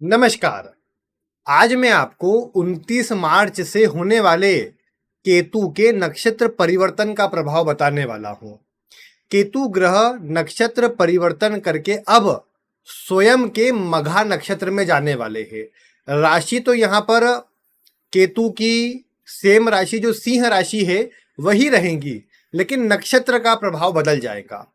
नमस्कार। आज मैं आपको 29 मार्च से होने वाले केतु के नक्षत्र परिवर्तन का प्रभाव बताने वाला हूं। केतु ग्रह नक्षत्र परिवर्तन करके अब स्वयं के मघा नक्षत्र में जाने वाले हैं। राशि तो यहाँ पर केतु की सेम राशि जो सिंह राशि है वही रहेगी, लेकिन नक्षत्र का प्रभाव बदल जाएगा।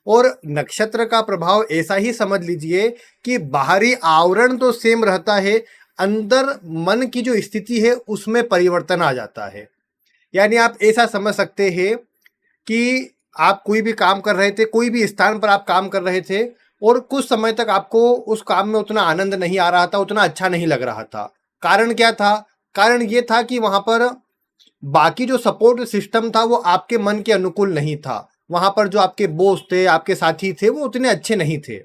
और नक्षत्र का प्रभाव ऐसा ही समझ लीजिए कि बाहरी आवरण तो सेम रहता है, अंदर मन की जो स्थिति है उसमें परिवर्तन आ जाता है। यानी आप ऐसा समझ सकते हैं कि आप कोई भी काम कर रहे थे, कोई भी स्थान पर आप काम कर रहे थे और कुछ समय तक आपको उस काम में उतना आनंद नहीं आ रहा था, उतना अच्छा नहीं लग रहा था। कारण क्या था? कारण ये था कि वहां पर बाकी जो सपोर्ट सिस्टम था वो आपके मन के अनुकूल नहीं था। वहां पर जो आपके बॉस थे, आपके साथी थे, वो उतने अच्छे नहीं थे।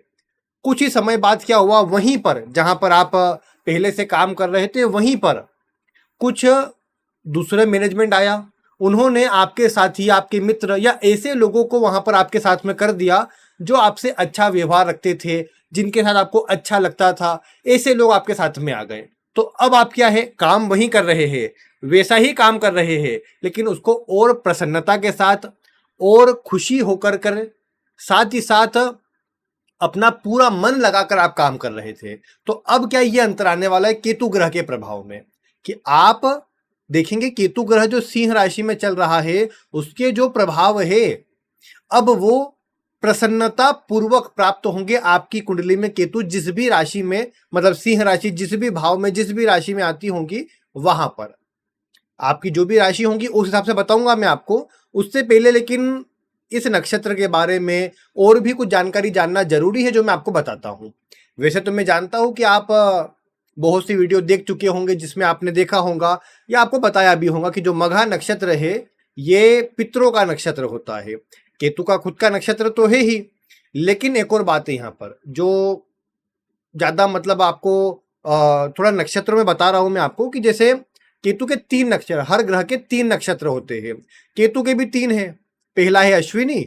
कुछ ही समय बाद क्या हुआ, वहीं पर जहां पर आप पहले से काम कर रहे थे वहीं पर कुछ दूसरे मैनेजमेंट आया। उन्होंने आपके साथी, आपके मित्र या ऐसे लोगों को वहां पर आपके साथ में कर दिया जो आपसे अच्छा व्यवहार रखते थे, जिनके साथ आपको अच्छा लगता था। ऐसे लोग आपके साथ में आ गए। तो अब आप क्या है, काम वही कर रहे हैं, वैसा ही काम कर रहे हैं, लेकिन उसको और प्रसन्नता के साथ और खुशी होकर कर साथ ही साथ अपना पूरा मन लगाकर आप काम कर रहे थे। तो अब क्या ये अंतर आने वाला है केतु ग्रह के प्रभाव में कि आप देखेंगे केतु ग्रह जो सिंह राशि में चल रहा है उसके जो प्रभाव है अब वो प्रसन्नता पूर्वक प्राप्त होंगे आपकी कुंडली में। केतु जिस भी राशि में, मतलब सिंह राशि जिस भी भाव में, जिस भी राशि में आती होंगी, वहां पर आपकी जो भी राशि होंगी उस हिसाब से बताऊंगा मैं आपको। उससे पहले लेकिन इस नक्षत्र के बारे में और भी कुछ जानकारी जानना जरूरी है जो मैं आपको बताता हूं। वैसे तो मैं जानता हूं कि आप बहुत सी वीडियो देख चुके होंगे जिसमें आपने देखा होगा या आपको बताया भी होगा कि जो मघा नक्षत्र है ये पितरों का नक्षत्र होता है। केतु का खुद का नक्षत्र तो है ही, लेकिन एक और बात है यहाँ पर जो ज्यादा मतलब आपको थोड़ा नक्षत्रों में बता रहा हूं मैं आपको कि जैसे केतु के 3 नक्षत्र, हर ग्रह के 3 नक्षत्र होते हैं। केतु के भी 3 है। पहला है अश्विनी,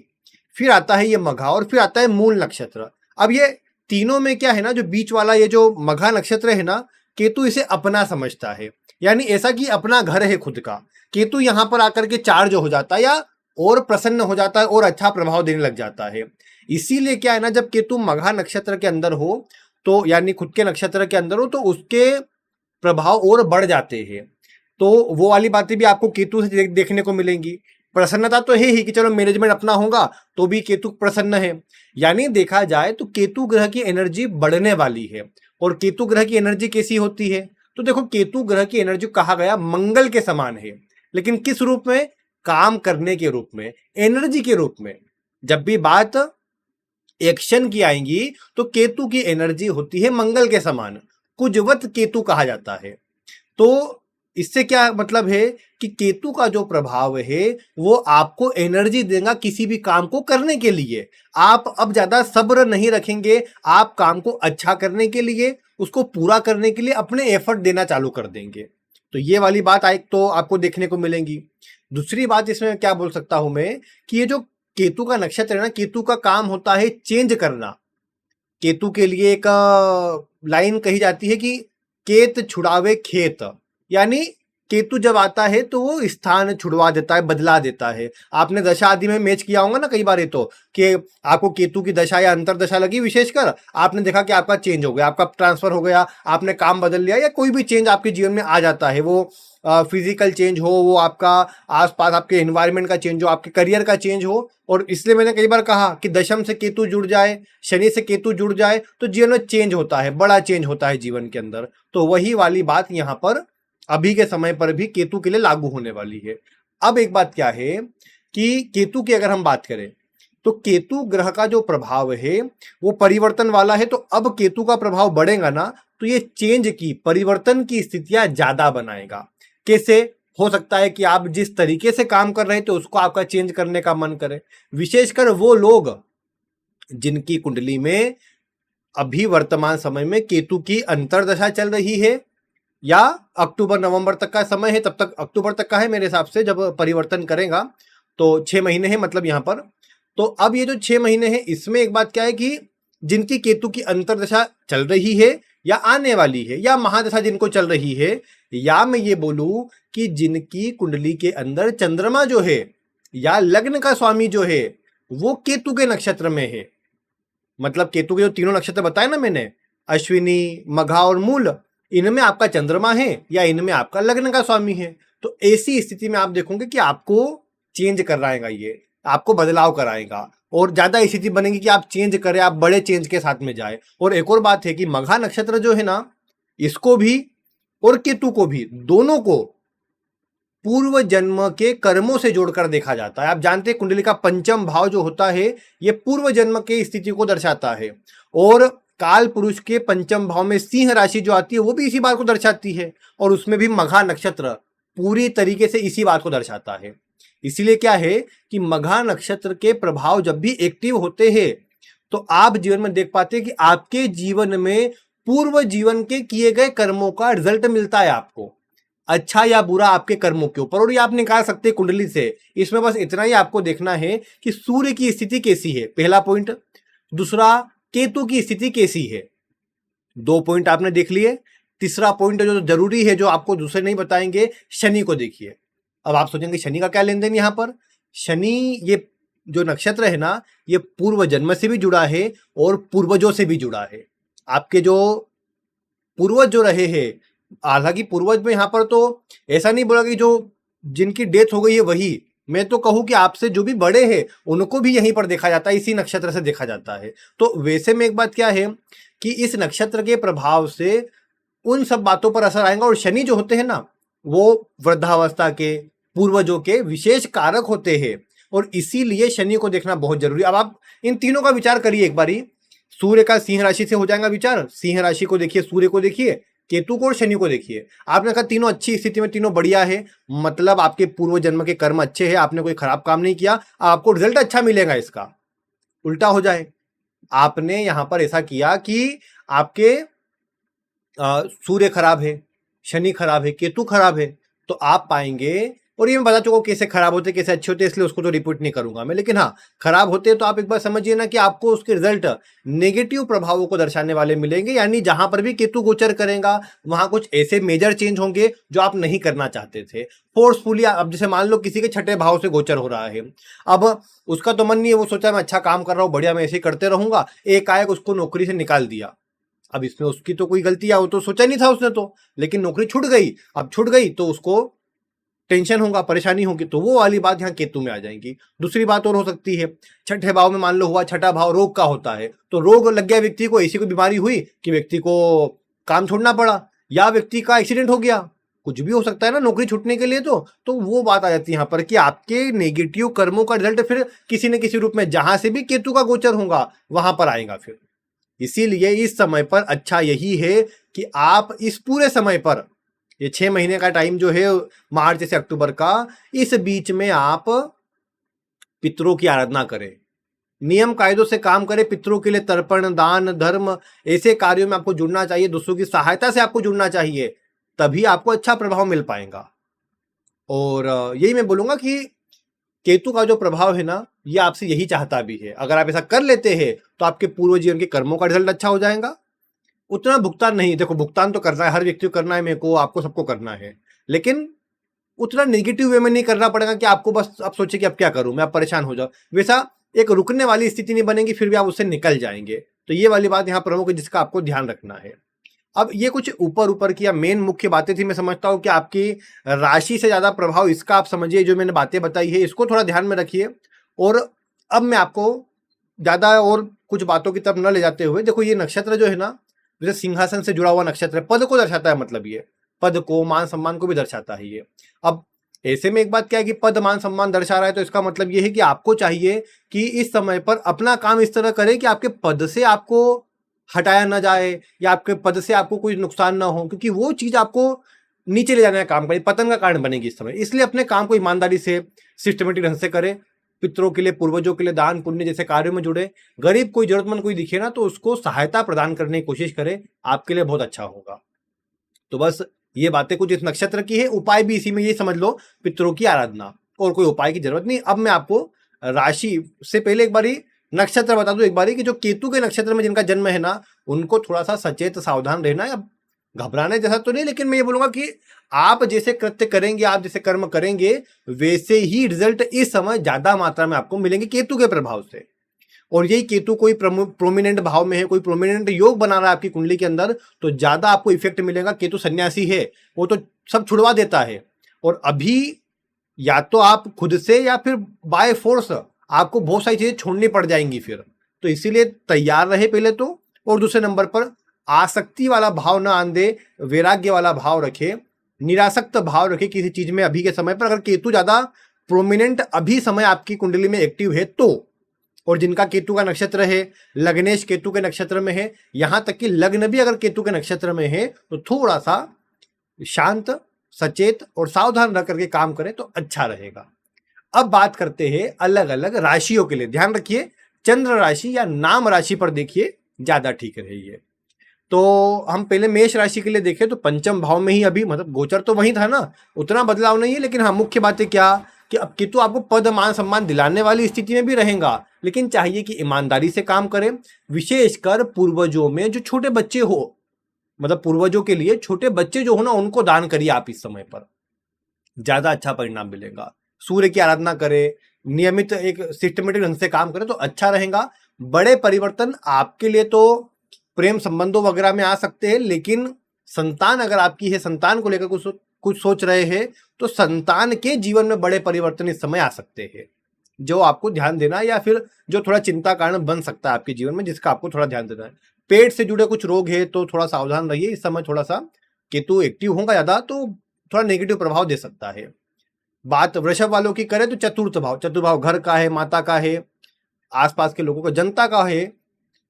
फिर आता है ये मघा और फिर आता है मूल नक्षत्र। अब ये तीनों में क्या है ना, जो बीच वाला ये जो मघा नक्षत्र है ना, केतु इसे अपना समझता है। यानी ऐसा कि अपना घर है खुद का। केतु यहां पर आकर के चार्ज हो जाता है या और प्रसन्न हो जाता है और अच्छा प्रभाव देने लग जाता है। इसीलिए क्या है ना, जब केतु मघा नक्षत्र के अंदर हो तो यानी खुद के नक्षत्र के अंदर हो तो उसके प्रभाव और बढ़ जाते हैं। तो वो वाली बातें भी आपको केतु से देखने को मिलेंगी। प्रसन्नता तो है ही कि चलो मैनेजमेंट अपना होगा तो भी केतु प्रसन्न है। यानी देखा जाए तो केतु ग्रह की एनर्जी बढ़ने वाली है। और केतु ग्रह की एनर्जी कैसी होती है? तो देखो, केतु ग्रह की एनर्जी कहा गया मंगल के समान है, लेकिन किस रूप में? काम करने के रूप में, एनर्जी के रूप में। जब भी बात एक्शन की आएंगी तो केतु की एनर्जी होती है मंगल के समान, कुजवत केतु कहा जाता है। तो इससे क्या मतलब है कि केतु का जो प्रभाव है वो आपको एनर्जी देगा किसी भी काम को करने के लिए। आप अब ज्यादा सब्र नहीं रखेंगे, आप काम को अच्छा करने के लिए, उसको पूरा करने के लिए अपने एफर्ट देना चालू कर देंगे। तो ये वाली बात एक तो आपको देखने को मिलेंगी। दूसरी बात इसमें क्या बोल सकता हूं मैं कि ये जो केतु का नक्षत्र है ना, केतु का काम होता है चेंज करना। केतु के लिए एक लाइन कही जाती है कि केत छुड़ावे खेत। यानी केतु जब आता है तो वो स्थान छुड़वा देता है, बदला देता है। आपने दशा आदि में मैच किया होगा ना कई बार, ये तो कि आपको केतु की दशा या अंतर दशा लगी, विशेषकर आपने देखा कि आपका चेंज हो गया, आपका ट्रांसफर हो गया, आपने काम बदल लिया, या कोई भी चेंज आपके जीवन में आ जाता है। वो फिजिकल चेंज हो, वो आपका आसपास आपके एनवायरनमेंट का चेंज हो, आपके करियर का चेंज हो। और इसलिए मैंने कई बार कहा कि दशम से केतु जुड़ जाए, शनि से केतु जुड़ जाए तो जीवन में चेंज होता है, बड़ा चेंज होता है जीवन के अंदर। तो वही वाली बात यहाँ पर अभी के समय पर भी केतु के लिए लागू होने वाली है। अब एक बात क्या है कि केतु की अगर हम बात करें तो केतु ग्रह का जो प्रभाव है वो परिवर्तन वाला है। तो अब केतु का प्रभाव बढ़ेगा ना तो ये चेंज की, परिवर्तन की स्थितियां ज्यादा बनाएगा। कैसे? हो सकता है कि आप जिस तरीके से काम कर रहे थे उसको आपका चेंज करने का मन करे। विशेषकर वो लोग जिनकी कुंडली में अभी वर्तमान समय में केतु की अंतर्दशा चल रही है या अक्टूबर नवंबर तक का समय है, तब तक अक्टूबर तक का है मेरे हिसाब से जब परिवर्तन करेगा, तो 6 महीने है मतलब यहां पर। तो अब ये जो 6 महीने हैं इसमें एक बात क्या है कि जिनकी केतु की अंतर्दशा चल रही है या आने वाली है या महादशा जिनको चल रही है, या मैं ये बोलूं कि जिनकी कुंडली के अंदर चंद्रमा जो है या लग्न का स्वामी जो है वो केतु के नक्षत्र में है, मतलब केतु के जो तीनों नक्षत्र बताए ना मैंने, अश्विनी, मघा और मूल, इनमें आपका चंद्रमा है या इनमें आपका लग्न का स्वामी है, तो ऐसी स्थिति में आप देखोगे कि आपको चेंज कराएगा, ये आपको बदलाव कराएगा और ज्यादा स्थिति बनेगी कि आप चेंज करें, आप बड़े चेंज के साथ में जाए। और एक और बात है कि मघा नक्षत्र जो है ना, इसको भी और केतु को भी, दोनों को पूर्व जन्म के कर्मों से जोड़कर देखा जाता है। आप जानते हैं कुंडली का पंचम भाव जो होता है ये पूर्व जन्म के स्थिति को दर्शाता है, और काल पुरुष के पंचम भाव में सिंह राशि जो आती है वो भी इसी बात को दर्शाती है, और उसमें भी मघा नक्षत्र पूरी तरीके से इसी बात को दर्शाता है। इसीलिए क्या है कि मघा नक्षत्र के प्रभाव जब भी एक्टिव होते हैं तो आप जीवन में देख पाते हैं कि आपके जीवन में पूर्व जीवन के किए गए कर्मों का रिजल्ट मिलता है आपको, अच्छा या बुरा आपके कर्मों के ऊपर, और ये आप निकाल सकते हैं कुंडली से। इसमें बस इतना ही आपको देखना है कि सूर्य की स्थिति कैसी है, पहला पॉइंट। दूसरा, केतु की स्थिति कैसी है, 2 पॉइंट आपने देख लिए। तीसरा पॉइंट जो जरूरी है, जो आपको दूसरे नहीं बताएंगे, शनि को देखिए। अब आप सोचेंगे शनि का क्या लेन देन यहां पर। शनि ये जो नक्षत्र है ना, ये पूर्व जन्म से भी जुड़ा है और पूर्वजों से भी जुड़ा है। आपके जो पूर्वज जो रहे हैं, हालांकि पूर्वज में यहां पर तो ऐसा नहीं बोला कि जो जिनकी डेथ हो गई है वही, मैं तो कहूं कि आपसे जो भी बड़े हैं उनको भी यहीं पर देखा जाता है, इसी नक्षत्र से देखा जाता है। तो वैसे में एक बात क्या है कि इस नक्षत्र के प्रभाव से उन सब बातों पर असर आएगा, और शनि जो होते हैं ना वो वृद्धावस्था के, पूर्वजों के विशेष कारक होते हैं, और इसीलिए शनि को देखना बहुत जरूरी है। अब आप इन तीनों का विचार करिए एक बारी। सूर्य का सिंह राशि से हो जाएगा विचार, सिंह राशि को देखिए, सूर्य को देखिए, केतु को और शनि को देखिए। आपने कहा तीनों अच्छी स्थिति में, तीनों बढ़िया है, मतलब आपके पूर्व जन्म के कर्म अच्छे हैं, आपने कोई खराब काम नहीं किया, आपको रिजल्ट अच्छा मिलेगा। इसका उल्टा हो जाए, आपने यहां पर ऐसा किया कि आपके सूर्य खराब है, शनि खराब है, केतु खराब है, तो आप पाएंगे, और ये मैं बता चुका हूं कैसे खराब होते कैसे अच्छे होते, इसलिए उसको तो रिपीट नहीं करूंगा मैं, लेकिन हाँ खराब होते तो आप एक बार समझिए ना कि आपको उसके रिजल्ट नेगेटिव प्रभावों को दर्शाने वाले मिलेंगे। यानी जहां पर भी केतु गोचर करेगा वहां कुछ ऐसे मेजर चेंज होंगे जो आप नहीं करना चाहते थे फोर्सफुली। अब जैसे मान लो किसी के छठे भाव से गोचर हो रहा है, अब उसका तो मन नहीं है, वो सोचा मैं अच्छा काम कर रहा हूँ, बढ़िया, मैं ऐसे ही करते रहूंगा, एकाएक उसको नौकरी से निकाल दिया। अब इसमें उसकी तो कोई गलती है, वो तो सोचा नहीं था उसने तो, लेकिन नौकरी छूट गई। अब छूट गई तो उसको टेंशन होगा, परेशानी होगी, तो वो वाली बात यहाँ केतु में आ जाएगी। दूसरी बात और हो सकती है, छठे भाव में मान लो हुआ, छठा भाव रोग का होता है, तो रोग लग गया व्यक्ति को, ऐसी कोई बीमारी हुई कि व्यक्ति को काम छोड़ना पड़ा, या व्यक्ति का एक्सीडेंट हो गया, कुछ भी हो सकता है ना नौकरी छूटने के लिए। तो वो बात आ जाती है यहाँ पर कि आपके नेगेटिव कर्मों का रिजल्ट फिर किसी न किसी रूप में जहां से भी केतु का गोचर होगा वहां पर आएगा फिर। इसीलिए इस समय पर अच्छा यही है कि आप इस पूरे समय पर, ये 6 महीने का टाइम जो है मार्च से अक्टूबर का, इस बीच में आप पितरों की आराधना करें, नियम कायदों से काम करें, पितरों के लिए तर्पण, दान, धर्म, ऐसे कार्यों में आपको जुड़ना चाहिए, दूसरों की सहायता से आपको जुड़ना चाहिए, तभी आपको अच्छा प्रभाव मिल पाएगा। और यही मैं बोलूंगा कि केतु का जो प्रभाव है ना, ये आपसे यही चाहता भी है। अगर आप ऐसा कर लेते हैं तो आपके पूर्व जीवन के कर्मों का रिजल्ट अच्छा हो जाएगा। उतना भुगतान नहीं, देखो भुगतान तो करना है, हर व्यक्ति को करना है, मेरे को, आपको, सबको करना है, लेकिन उतना नेगेटिव वे में नहीं करना पड़ेगा कि आपको बस आप सोचे कि अब क्या करूं मैं, अब परेशान हो जाओ, वैसा एक रुकने वाली स्थिति नहीं बनेगी, फिर भी आप उससे निकल जाएंगे। तो ये वाली बात यहाँ प्रमुख है जिसका आपको ध्यान रखना है। अब ये कुछ ऊपर ऊपर की या मेन मुख्य बातें थी। मैं समझता हूँ कि आपकी राशि से ज्यादा प्रभाव इसका आप समझिए, जो मैंने बातें बताई है इसको थोड़ा ध्यान में रखिए। और अब मैं आपको ज्यादा और कुछ बातों की तरफ न ले जाते हुए, देखो ये नक्षत्र जो है ना, जैसे सिंहासन से जुड़ा हुआ नक्षत्र है, पद को दर्शाता है, मतलब ये पद को, मान सम्मान को भी दर्शाता है ये। अब ऐसे में एक बात क्या है कि पद मान सम्मान दर्शा रहा है, तो इसका मतलब ये है कि आपको चाहिए कि इस समय पर अपना काम इस तरह करें कि आपके पद से आपको हटाया ना जाए, या आपके पद से आपको कोई नुकसान ना हो, क्योंकि वो चीज आपको नीचे ले जाने का काम करे, पतन का कारण बनेगी इस समय। इसलिए अपने काम को ईमानदारी से, सिस्टमेटिक ढंग से करें, पितरों के लिए, पूर्वजों के लिए दान पुण्य जैसे कार्यों में जुड़े, गरीब कोई जरूरतमंद कोई दिखे ना तो उसको सहायता प्रदान करने की कोशिश करें, आपके लिए बहुत अच्छा होगा। तो बस ये बातें कुछ इस नक्षत्र की है, उपाय भी इसी में ये समझ लो, पितरों की आराधना, और कोई उपाय की जरूरत नहीं। अब मैं आपको राशि से पहले एक बारी नक्षत्र बता दूं एक बारी कि जो केतु के नक्षत्र में जिनका जन्म है ना, उनको थोड़ा सा सचेत सावधान रहना है। अब घबराने जैसा तो नहीं, लेकिन मैं ये बोलूंगा कि आप जैसे कृत्य करेंगे, आप जैसे कर्म करेंगे, वैसे ही रिजल्ट इस समय ज्यादा मात्रा में आपको मिलेंगे केतु के प्रभाव से। और यही केतु कोई प्रोमिनेंट भाव में है, कोई प्रोमिनेंट योग बना रहा है आपकी कुंडली के अंदर, तो ज्यादा आपको इफेक्ट मिलेगा। केतु सन्यासी है, वो तो सब छुड़वा देता है। और अभी या तो आप खुद से या फिर बाय फोर्स आपको बहुत सारी चीजें छोड़नी पड़ जाएंगी फिर। तो इसीलिए तैयार रहे पहले तो, और दूसरे नंबर पर आसक्ति वाला भाव ना आन दे, वैराग्य वाला भाव रखे, निरासक्त भाव रखे किसी चीज में अभी के समय पर। अगर केतु ज्यादा प्रोमिनेंट अभी समय आपकी कुंडली में एक्टिव है तो, और जिनका केतु का नक्षत्र है, लग्नेश केतु के नक्षत्र में है, यहां तक कि लग्न भी अगर केतु के नक्षत्र में है, तो थोड़ा सा शांत, सचेत और सावधान रह करके काम करें तो अच्छा रहेगा। अब बात करते हैं अलग अलग राशियों के लिए। ध्यान रखिए, चंद्र राशि या नाम राशि पर देखिए, ज्यादा ठीक रहेगी। तो हम पहले मेष राशि के लिए देखें तो पंचम भाव में ही अभी, मतलब गोचर तो वही था ना, उतना बदलाव नहीं है। लेकिन हाँ, मुख्य बात है क्या कि अब केतु आपको पद मान सम्मान दिलाने वाली स्थिति में भी रहेगा, लेकिन चाहिए कि ईमानदारी से काम करें। विशेषकर पूर्वजों में जो छोटे बच्चे हो, मतलब पूर्वजों के लिए छोटे बच्चे जो हो ना, उनको दान करिए आप इस समय पर, ज्यादा अच्छा परिणाम मिलेगा। सूर्य की आराधना करें, नियमित एक सिस्टमेटिक ढंग से काम करें तो अच्छा रहेगा। बड़े परिवर्तन आपके लिए तो प्रेम संबंधों वगैरह में आ सकते हैं, लेकिन संतान अगर आपकी है, संतान को लेकर कुछ सोच रहे हैं, तो संतान के जीवन में बड़े परिवर्तन इस समय आ सकते हैं, जो आपको ध्यान देना है, या फिर जो थोड़ा चिंता कारण बन सकता है आपके जीवन में, जिसका आपको थोड़ा ध्यान देना है। पेट से जुड़े कुछ रोग है तो थोड़ा सावधान रहिए इस समय। थोड़ा सा केतु एक्टिव होगा ज्यादा तो थोड़ा नेगेटिव प्रभाव दे सकता है। बात वृषभ वालों की करें तो चतुर्थ भाव घर का है, माता का है, आसपास के लोगों का, जनता का है।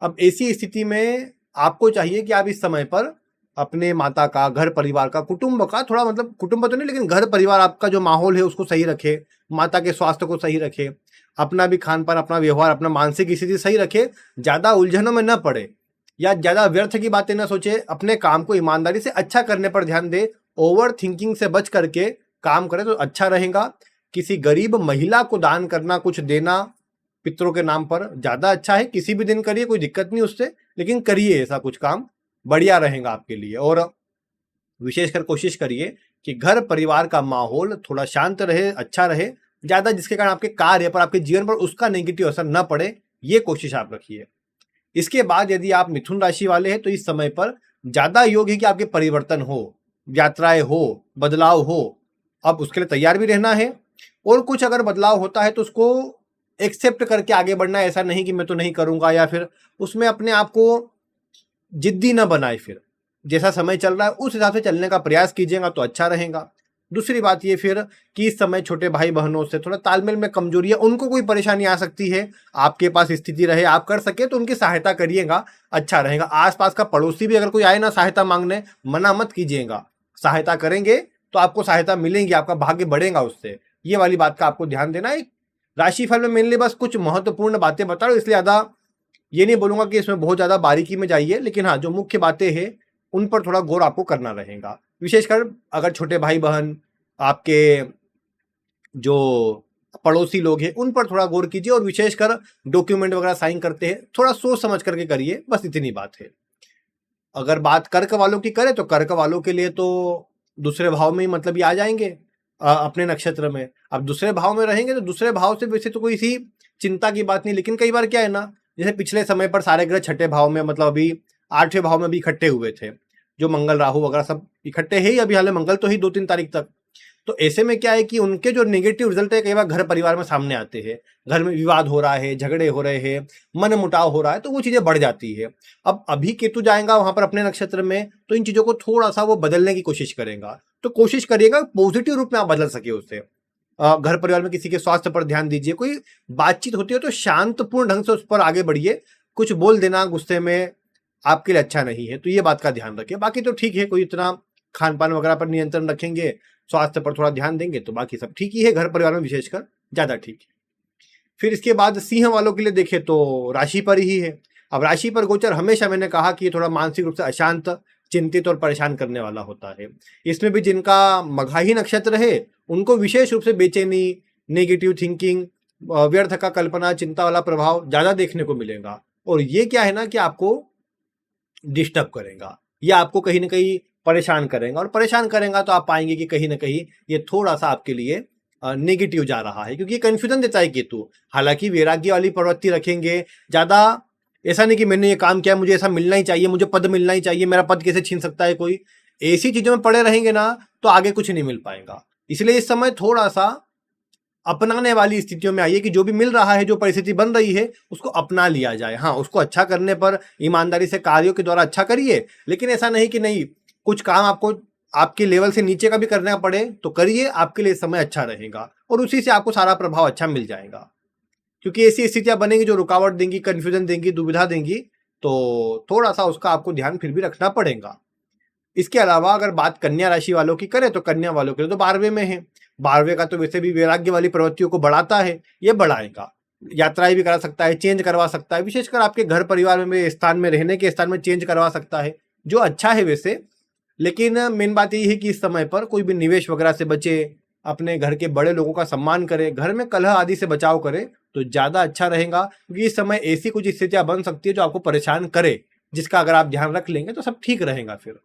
अब ऐसी स्थिति में आपको चाहिए कि आप इस समय पर अपने माता का, घर परिवार का, कुटुंब का, थोड़ा मतलब कुटुंब तो नहीं लेकिन घर परिवार आपका जो माहौल है उसको सही रखे, माता के स्वास्थ्य को सही रखे, अपना भी खान पान, अपना व्यवहार, अपना मानसिक स्थिति सही रखे, ज्यादा उलझनों में न पड़े या ज्यादा व्यर्थ की बातें न सोचे, अपने काम को ईमानदारी से अच्छा करने पर ध्यान दे, ओवर थिंकिंग से बच करके काम करे तो अच्छा रहेगा। किसी गरीब महिला को दान करना, कुछ देना पितरों के नाम पर ज्यादा अच्छा है। किसी भी दिन करिए, कोई दिक्कत नहीं उससे, लेकिन करिए ऐसा कुछ काम, बढ़िया रहेगा आपके लिए। और विशेषकर कोशिश करिए कि घर परिवार का माहौल थोड़ा शांत रहे, अच्छा रहे, ज्यादा जिसके कारण आपके कार्य पर, आपके जीवन पर उसका नेगेटिव असर न पड़े, ये कोशिश आप रखिए। इसके बाद यदि आप मिथुन राशि वाले हैं तो इस समय पर ज्यादा योग है कि आपके परिवर्तन हो, यात्राएं हो, बदलाव हो। अब उसके लिए तैयार भी रहना है, और कुछ अगर बदलाव होता है तो उसको एक्सेप्ट करके आगे बढ़ना है। ऐसा नहीं कि मैं तो नहीं करूंगा, या फिर उसमें अपने आप को जिद्दी न बनाए। फिर जैसा समय चल रहा है उस हिसाब से चलने का प्रयास कीजिएगा तो अच्छा रहेगा। दूसरी बात ये फिर कि इस समय छोटे भाई बहनों से थोड़ा तालमेल में कमजोरी है, उनको कोई परेशानी आ सकती है। आपके पास स्थिति रहे, आप कर सके तो उनकी सहायता करिएगा, अच्छा रहेगा। आसपास का पड़ोसी भी अगर कोई आए ना सहायता मांगने, मना मत कीजिएगा। सहायता करेंगे तो आपको सहायता मिलेगी, आपका भाग्य बढ़ेगा उससे। ये वाली बात का आपको ध्यान देना है। राशिफल में मेनली बस कुछ महत्वपूर्ण बातें बता रहा हूँ, इसलिए ज्यादा ये नहीं बोलूंगा कि इसमें बहुत ज्यादा बारीकी में जाइए, लेकिन हाँ, जो मुख्य बातें हैं उन पर थोड़ा गौर आपको करना रहेगा। विशेषकर अगर छोटे भाई बहन, आपके जो पड़ोसी लोग हैं, उन पर थोड़ा गौर कीजिए। और विशेषकर डॉक्यूमेंट वगैरह साइन करते हैं, थोड़ा सोच समझ करके करिए, बस इतनी बात है। अगर बात कर्क वालों की करें तो कर्क वालों के लिए तो दूसरे भाव में ही मतलब ये आ जाएंगे अपने नक्षत्र में। अब दूसरे भाव में रहेंगे तो दूसरे भाव से वैसे तो कोई सी चिंता की बात नहीं, लेकिन कई बार क्या है ना, जैसे पिछले समय पर सारे ग्रह छठे भाव में, मतलब अभी आठवें भाव में भी इकट्ठे हुए थे, जो मंगल राहु वगैरह सब इकट्ठे है ही अभी, हाल मंगल तो ही 2-3 तारीख तक। तो ऐसे में क्या है कि उनके जो नेगेटिव रिजल्ट है कई बार घर परिवार में सामने आते हैं। घर में विवाद हो रहा है, झगड़े हो रहे हैं, मन मुटाव हो रहा है, तो वो चीजें बढ़ जाती है। अब अभी केतु जाएगा वहां पर अपने नक्षत्र में, तो इन चीजों को थोड़ा सा वो बदलने की कोशिश करेगा। तो कोशिश करिएगा पॉजिटिव रूप में आप बदल सके उससे। घर परिवार में किसी के स्वास्थ्य पर ध्यान दीजिए। कोई बातचीत होती है तो शांतपूर्ण ढंग से उस पर आगे बढ़िए। कुछ बोल देना गुस्से में आपके लिए अच्छा नहीं है, तो ये बात का ध्यान रखिए। बाकी तो ठीक है, कोई इतना खान पान वगैरह पर नियंत्रण रखेंगे, स्वास्थ्य पर थोड़ा ध्यान देंगे तो बाकी सब ठीक ही है। घर परिवार में विशेषकर ज्यादा ठीक है। फिर इसके बाद सिंह वालों के लिए देखें तो राशि पर ही है। अब राशि पर गोचर हमेशा मैंने कहा कि ये थोड़ा मानसिक रूप से अशांत, चिंतित और परेशान करने वाला होता है। इसमें भी जिनका मघाही नक्षत्र है उनको विशेष रूप से बेचैनी, नेगेटिव थिंकिंग, व्यर्थ का कल्पना चिंता वाला प्रभाव ज्यादा देखने को मिलेगा। और ये क्या है ना कि आपको डिस्टर्ब करेगा, या आपको कहीं ना कहीं परेशान करेगा, और परेशान करेगा तो आप पाएंगे कि कहीं ना कहीं ये थोड़ा सा आपके लिए नेगेटिव जा रहा है, क्योंकि ये कंफ्यूजन देता है केतु। हालांकि वैराग्य वाली प्रवृत्ति रखेंगे ज्यादा, ऐसा नहीं कि मैंने ये काम किया मुझे ऐसा मिलना ही चाहिए, मुझे पद मिलना ही चाहिए, मेरा पद कैसे छीन सकता है कोई, ऐसी चीजों में पड़े रहेंगे ना तो आगे कुछ नहीं मिल पाएगा। इसलिए इस समय थोड़ा सा अपनाने वाली स्थितियों में आइए कि जो भी मिल रहा है, जो परिस्थिति बन रही है, उसको अपना लिया जाए। हाँ, उसको अच्छा करने पर ईमानदारी से कार्यों के द्वारा अच्छा करिए, लेकिन ऐसा नहीं कि नहीं कुछ काम आपको आपके लेवल से नीचे का भी करना पड़े तो करिए, आपके लिए समय अच्छा रहेगा और उसी से आपको सारा प्रभाव अच्छा मिल जाएगा। क्योंकि ऐसी स्थितियां बनेंगी जो रुकावट देंगी, कंफ्यूजन देंगी, दुविधा देंगी, तो थोड़ा सा उसका आपको ध्यान फिर भी रखना पड़ेगा। इसके अलावा अगर बात कन्या राशि वालों की करें तो कन्या वालों के लिए तो 12वें में है। 12वें का तो वैसे भी वैराग्य वाली प्रवृत्तियों को बढ़ाता है, ये बढ़ाएगा। यात्राएं भी करा सकता है, चेंज करवा सकता है, विशेषकर आपके घर परिवार में स्थान में रहने के स्थान में चेंज करवा सकता है, जो अच्छा है वैसे। लेकिन मेन बात यही है कि इस समय पर कोई भी निवेश वगैरह से बचे, अपने घर के बड़े लोगों का सम्मान करे, घर में कलह आदि से बचाव करे तो ज्यादा अच्छा रहेगा। क्योंकि इस समय ऐसी कुछ स्थितियां बन सकती है जो आपको परेशान करे, जिसका अगर आप ध्यान रख लेंगे तो सब ठीक रहेगा। फिर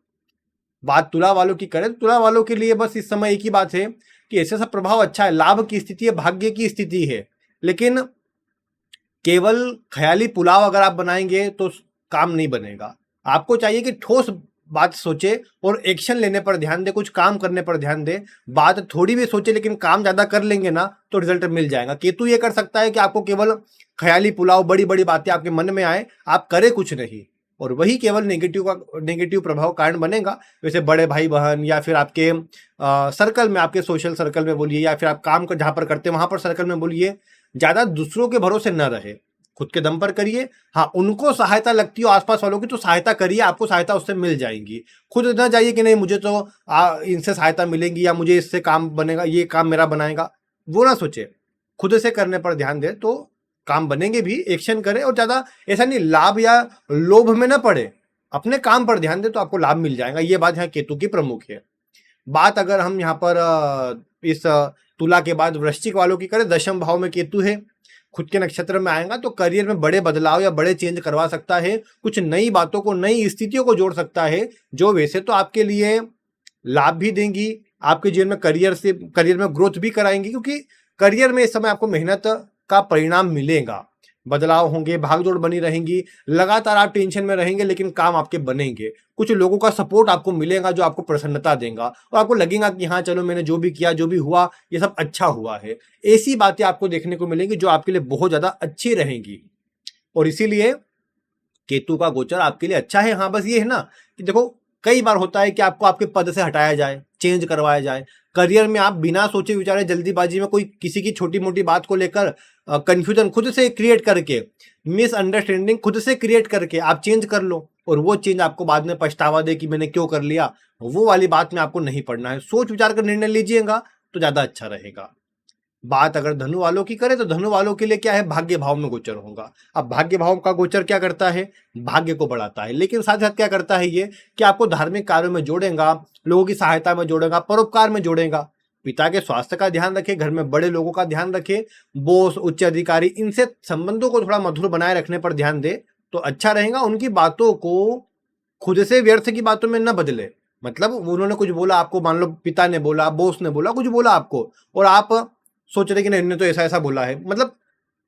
बात तुला वालों की करें तो तुला वालों के लिए बस इस समय एक ही बात है कि ऐसे सब प्रभाव अच्छा है, लाभ की स्थिति है, भाग्य की स्थिति है, लेकिन केवल ख्याली पुलाव अगर आप बनाएंगे तो काम नहीं बनेगा। आपको चाहिए कि ठोस बात सोचे और एक्शन लेने पर ध्यान दे, कुछ काम करने पर ध्यान दे। बात थोड़ी भी सोचे लेकिन काम ज्यादा कर लेंगे ना तो रिजल्ट मिल जाएगा। केतु ये कर सकता है कि आपको केवल ख्याली पुलाव, बड़ी बड़ी बातें आपके मन में आए, आप करे कुछ नहीं, और वही केवल नेगेटिव प्रभाव कारण बनेगा। वैसे बड़े भाई बहन या फिर आपके सर्कल में, आपके सोशल सर्कल में बोलिए, या फिर आप काम कर जहां पर करते हैं वहां पर सर्कल में बोलिए, ज्यादा दूसरों के भरोसे न रहे, खुद के दम पर करिए। हाँ, उनको सहायता लगती हो आसपास वालों की तो सहायता करिए, आपको सहायता उससे मिल जाएगी। खुद ना जाइए कि नहीं मुझे तो इनसे सहायता मिलेगी या मुझे इससे काम बनेगा, ये काम मेरा बनाएगा, वो ना सोचे। खुद से करने पर ध्यान दे तो काम बनेंगे भी, एक्शन करें। और ज्यादा ऐसा नहीं लाभ या लोभ में ना पड़े, अपने काम पर ध्यान दे तो आपको लाभ मिल जाएगा। ये बात यहाँ केतु की प्रमुख है। बात अगर हम यहाँ पर इस तुला के बाद वृश्चिक वालों की करें, 10वें भाव में केतु है, खुद के नक्षत्र में आएगा तो करियर में बड़े बदलाव या बड़े चेंज करवा सकता है, कुछ नई बातों को, नई स्थितियों को जोड़ सकता है, जो वैसे तो आपके लिए लाभ भी देंगी, आपके जीवन में करियर में ग्रोथ भी कराएंगी। क्योंकि करियर में इस समय आपको मेहनत का परिणाम मिलेगा, बदलाव होंगे, भागदौड़ बनी रहेंगी, लगातार आप टेंशन में रहेंगे लेकिन काम आपके बनेंगे। कुछ लोगों का सपोर्ट आपको मिलेगा जो आपको प्रसन्नता देगा और आपको लगेगा कि हाँ चलो मैंने जो भी किया, जो भी हुआ, ये सब अच्छा हुआ है। ऐसी बातें आपको देखने को मिलेंगी जो आपके लिए बहुत ज्यादा अच्छी रहेंगी, और इसीलिए केतु का गोचर आपके लिए अच्छा है। हाँ, बस ये है ना कि देखो कई बार होता है कि आपको आपके पद से हटाया जाए, चेंज करवाया जाए। करियर में आप बिना सोचे विचारे जल्दीबाजी में कोई किसी की छोटी मोटी बात को लेकर कंफ्यूजन खुद से क्रिएट करके, मिसअंडरस्टैंडिंग खुद से क्रिएट करके आप चेंज कर लो, और वो चेंज आपको बाद में पछतावा दे कि मैंने क्यों कर लिया। वो वाली बात में आपको नहीं पड़ना है, सोच विचार कर निर्णय लीजिएगा तो ज्यादा अच्छा रहेगा। बात अगर धनु वालों की करें तो धनु वालों के लिए क्या है, भाग्य भाव में गोचर होगा। अब भाग्य भाव का गोचर क्या करता है, भाग्य को बढ़ाता है, लेकिन साथ साथ क्या करता है ये कि आपको धार्मिक कार्यों में जोड़ेगा, लोगों की सहायता में जोड़ेगा, परोपकार में जोड़ेगा। पिता के स्वास्थ्य का ध्यान रखे, घर में बड़े लोगों का ध्यान रखे, बॉस, उच्च अधिकारी, इनसे संबंधों को थोड़ा मधुर बनाए रखने पर ध्यान दे तो अच्छा रहेगा। उनकी बातों को खुद से व्यर्थ की बातों में न बदले। मतलब उन्होंने कुछ बोला आपको, मान लो पिता ने बोला, बॉस ने बोला, कुछ बोला आपको, और आप सोच रहे कि नहीं इन्होंने तो ऐसा ऐसा बोला है, मतलब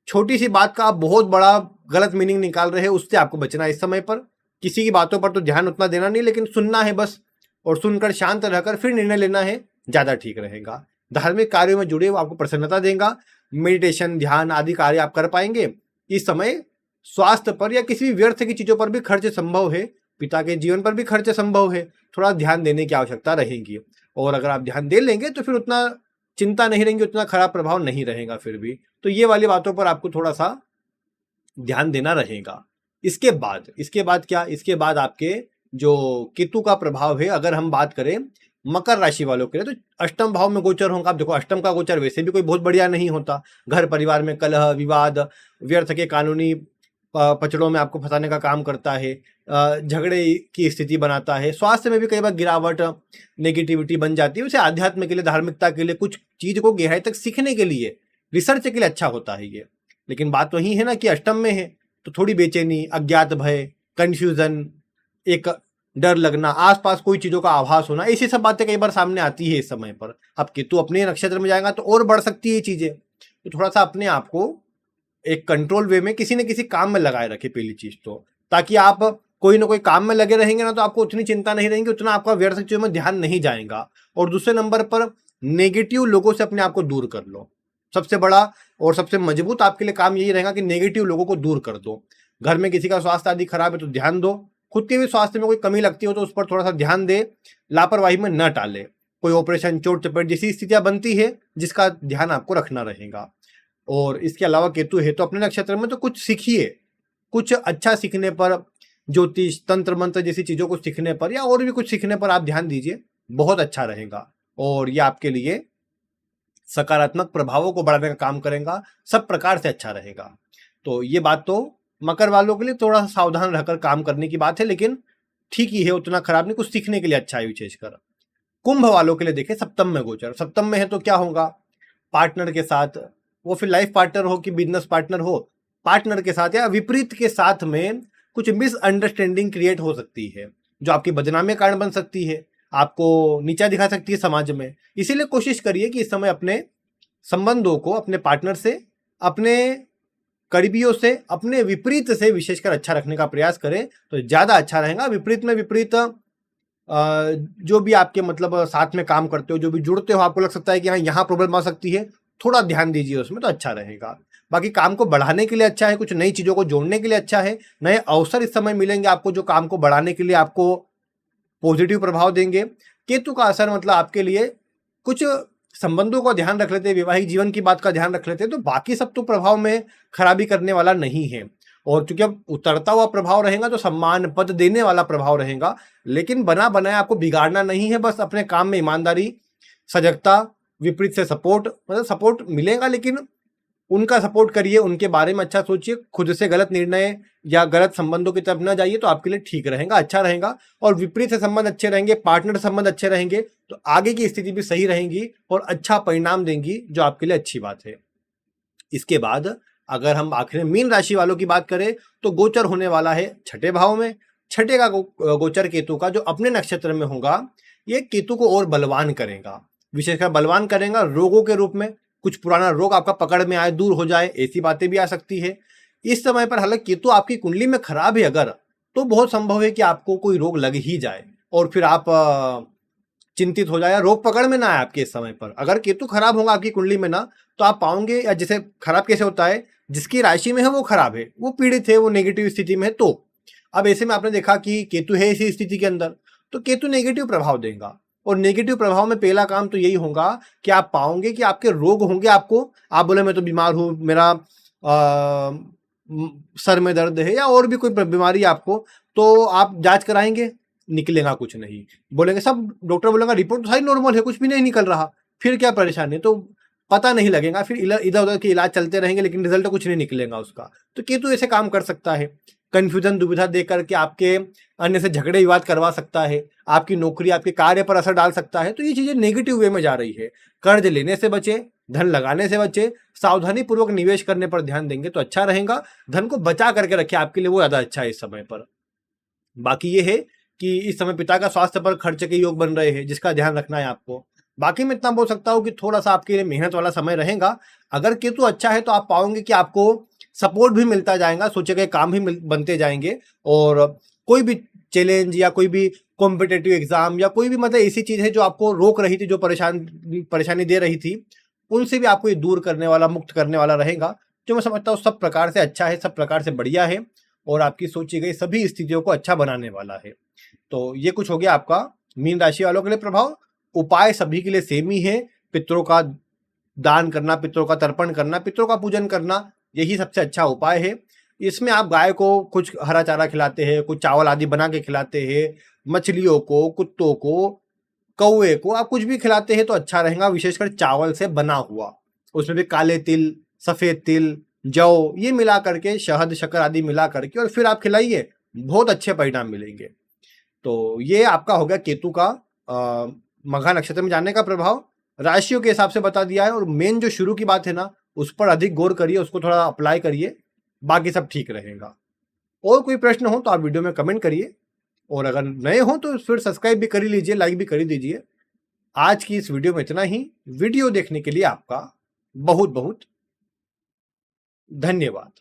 छोटी सी बात का आप बहुत बड़ा गलत मीनिंग निकाल रहे हैं, उससे आपको बचना है इस समय पर। किसी की बातों पर तो ध्यान उतना देना नहीं, लेकिन सुनना है बस, और सुनकर शांत रहकर फिर निर्णय लेना है, ज्यादा ठीक रहेगा। धार्मिक कार्यों में जुड़े वो आपको प्रसन्नता देगा, मेडिटेशन, ध्यान आदि कार्य आप कर पाएंगे। इस समय स्वास्थ्य पर या किसी भी व्यर्थ की चीजों पर भी खर्च संभव है, पिता के जीवन पर भी खर्च संभव है, थोड़ा ध्यान देने की आवश्यकता रहेगी। और अगर आप ध्यान दे लेंगे तो फिर उतना चिंता नहीं रहेंगी, उतना खराब प्रभाव नहीं रहेगा फिर भी। तो ये वाली बातों पर आपको थोड़ा सा ध्यान देना रहेगा। इसके बाद क्या, इसके बाद आपके जो केतु का प्रभाव है, अगर हम बात करें मकर राशि वालों के लिए तो अष्टम भाव में गोचर होगा। आप देखो अष्टम का गोचर वैसे भी कोई बहुत बढ़िया नहीं होता, घर परिवार में कलह, विवाद, व्यर्थ के कानूनी पचड़ों में आपको फंसाने का काम करता है, झगड़े की स्थिति बनाता है। स्वास्थ्य में भी कई बार गिरावट, नेगेटिविटी बन जाती है। उसे आध्यात्म के लिए, धार्मिकता के लिए, कुछ चीज को गहराई तक सीखने के लिए, रिसर्च के लिए अच्छा होता है ये। लेकिन बात वही है ना कि अष्टम में है तो थोड़ी बेचैनी, अज्ञात भय, कंफ्यूजन, एक डर लगना, आसपास कोई चीजों का आभास होना, ऐसी सब बातें कई बार सामने आती है इस समय पर। अब केतु अपने नक्षत्र में जाएगा तो और बढ़ सकती है ये चीजें। तो थोड़ा सा अपने आप को एक कंट्रोल वे में किसी न किसी काम में लगाए रखे पहली चीज तो, ताकि आप कोई ना कोई काम में लगे रहेंगे ना तो आपको उतनी चिंता नहीं रहेगी, उतना आपका व्यर्थ चीजों में ध्यान नहीं जाएगा। और दूसरे नंबर पर नेगेटिव लोगों से अपने आप को दूर कर लो। सबसे बड़ा और सबसे मजबूत आपके लिए काम यही रहेगा कि नेगेटिव लोगों को दूर कर दो। घर में किसी का स्वास्थ्य आदि खराब है तो ध्यान दो, खुद के भी स्वास्थ्य में कोई कमी लगती हो तो उस पर थोड़ा सा ध्यान दे, लापरवाही में न टाले। कोई ऑपरेशन, चोट चपेट जैसी स्थितियां बनती है जिसका ध्यान आपको रखना रहेगा। और इसके अलावा केतु है तो अपने नक्षत्र में तो कुछ सीखिए, कुछ अच्छा सीखने पर, ज्योतिष, तंत्र मंत्र जैसी चीजों को सीखने पर या और भी कुछ सीखने पर आप ध्यान दीजिए, बहुत अच्छा रहेगा। और ये आपके लिए सकारात्मक प्रभावों को बढ़ाने का काम करेगा, सब प्रकार से अच्छा रहेगा। तो ये बात तो मकर वालों के लिए थोड़ा सा सावधान रहकर काम करने की बात है, लेकिन ठीक ही है, उतना खराब नहीं, कुछ सीखने के लिए अच्छा है विशेषकर। कुंभ वालों के लिए देखें सप्तम में गोचर, सप्तम में है तो क्या होगा, पार्टनर के साथ, वो फिर लाइफ पार्टनर हो कि बिजनेस पार्टनर हो, पार्टनर के साथ या विपरीत के साथ में कुछ मिसअंडरस्टैंडिंग क्रिएट हो सकती है जो आपकी बदनामी का कारण बन सकती है, आपको नीचा दिखा सकती है समाज में। इसीलिए कोशिश करिए कि इस समय अपने संबंधों को अपने पार्टनर से, अपने करीबियों से, अपने विपरीत से विशेषकर अच्छा रखने का प्रयास करें तो ज्यादा अच्छा रहेगा। विपरीत में विपरीत जो भी आपके मतलब साथ में काम करते हो, जो भी जुड़ते हो, आपको लग सकता है कि हाँ यहाँ प्रॉब्लम आ सकती है, थोड़ा ध्यान दीजिए उसमें तो अच्छा रहेगा। बाकी काम को बढ़ाने के लिए अच्छा है, कुछ नई चीजों को जोड़ने के लिए अच्छा है, नए अवसर इस समय मिलेंगे आपको जो काम को बढ़ाने के लिए आपको पॉजिटिव प्रभाव देंगे। केतु का असर मतलब आपके लिए कुछ संबंधों का ध्यान रख लेते हैं, वैवाहिक जीवन की बात का ध्यान रख लेते हैं, तो बाकी सब तो प्रभाव में खराबी करने वाला नहीं है। और चूंकि अब उतरता हुआ प्रभाव रहेगा तो सम्मान पद देने वाला प्रभाव रहेगा, लेकिन बना बनाया आपको बिगाड़ना नहीं है। बस अपने काम में ईमानदारी, सजगता, विपरीत से सपोर्ट, मतलब सपोर्ट मिलेगा लेकिन उनका सपोर्ट करिए, उनके बारे में अच्छा सोचिए, खुद से गलत निर्णय या गलत संबंधों की तरफ न जाइए तो आपके लिए ठीक रहेगा, अच्छा रहेगा। और विपरीत से संबंध अच्छे रहेंगे, पार्टनर संबंध अच्छे रहेंगे तो आगे की स्थिति भी सही रहेंगी और अच्छा परिणाम देंगी, जो आपके लिए अच्छी बात है। इसके बाद अगर हम आखिर में मीन राशि वालों की बात करें तो गोचर होने वाला है छठे भाव में। छठे का गोचर केतु का जो अपने नक्षत्र में होगा, ये केतु को और बलवान करेगा, विशेषकर बलवान करेगा रोगों के रूप में। कुछ पुराना रोग आपका पकड़ में आए, दूर हो जाए, ऐसी बातें भी आ सकती है इस समय पर। हालांकि केतु आपकी कुंडली में खराब है अगर, तो बहुत संभव है कि आपको कोई रोग लग ही जाए और फिर आप चिंतित हो जाए या रोग पकड़ में ना आए आपके इस समय पर। अगर केतु खराब होगा आपकी कुंडली में ना तो आप पाओगे, या जैसे खराब कैसे होता है, जिसकी राशि में है वो खराब है, वो पीड़ित है, वो नेगेटिव स्थिति में है। तो अब ऐसे में आपने देखा कि केतु है इसी स्थिति के अंदर, तो केतु नेगेटिव प्रभाव देगा। और नेगेटिव प्रभाव में पहला काम तो यही होगा कि आप पाओगे कि आपके रोग होंगे, आपको, आप बोले मैं तो बीमार हूं, मेरा सर में दर्द है या और भी कोई बीमारी आपको, तो आप जांच कराएंगे, निकलेगा कुछ नहीं। बोलेंगे सब, डॉक्टर बोलेगा रिपोर्ट तो सारी नॉर्मल है, कुछ भी नहीं निकल रहा, फिर क्या परेशानी, तो पता नहीं लगेगा, फिर इधर उधर के इलाज चलते रहेंगे लेकिन रिजल्ट कुछ नहीं निकलेगा उसका। तो केतु ऐसे काम कर सकता है, कंफ्यूजन, दुविधा देकर के आपके अन्य से झगड़े विवाद करवा सकता है, आपकी नौकरी, आपके कार्य पर असर डाल सकता है। तो ये चीजें नेगेटिव वे में जा रही है। कर्ज लेने से बचे, धन लगाने से बचे, सावधानी पूर्वक निवेश करने पर ध्यान देंगे तो अच्छा रहेगा। धन को बचा करके रखे, आपके लिए वो ज्यादा अच्छा है इस समय पर। बाकी ये है कि इस समय पिता का स्वास्थ्य पर खर्च के योग बन रहे हैं, जिसका ध्यान रखना है आपको। बाकी मैं इतना बोल सकता हूँ कि थोड़ा सा आपके लिए मेहनत वाला समय रहेगा। अगर केतु अच्छा है तो आप पाओगे कि आपको सपोर्ट भी मिलता जाएगा, सोचे गए काम भी बनते जाएंगे, और कोई भी चैलेंज या कोई भी कॉम्पिटेटिव एग्जाम या कोई भी मतलब ऐसी चीज है जो आपको रोक रही थी, जो परेशानी दे रही थी, उनसे भी आपको ये दूर करने वाला, मुक्त करने वाला रहेगा, जो मैं समझता हूँ सब प्रकार से अच्छा है, सब प्रकार से बढ़िया है और आपकी सोची गई सभी स्थितियों को अच्छा बनाने वाला है। तो ये कुछ हो गया आपका मीन राशि वालों के लिए प्रभाव। उपाय सभी के लिए सेम ही है, पितरों का दान करना, पितरों का तर्पण करना, पितरों का पूजन करना, यही सबसे अच्छा उपाय है। इसमें आप गाय को कुछ हरा चारा खिलाते हैं, कुछ चावल आदि बना के खिलाते हैं, मछलियों को, कुत्तों को, कौवे को आप कुछ भी खिलाते हैं तो अच्छा रहेगा, विशेषकर चावल से बना हुआ, उसमें भी काले तिल, सफेद तिल, जौ, ये मिला करके, शहद, शक्कर आदि मिला करके और फिर आप खिलाइए, बहुत अच्छे परिणाम मिलेंगे। तो ये आपका हो गया केतु का मघा नक्षत्र में जाने का प्रभाव, राशियों के हिसाब से बता दिया है। और मेन जो शुरू की बात है ना, उस पर अधिक गौर करिए, उसको थोड़ा अप्लाई करिए, बाकी सब ठीक रहेगा। और कोई प्रश्न हो तो आप वीडियो में कमेंट करिए, और अगर नए हो तो फिर सब्सक्राइब भी कर ही लीजिए, लाइक भी कर ही दीजिए। आज की इस वीडियो में इतना ही। वीडियो देखने के लिए आपका बहुत बहुत धन्यवाद।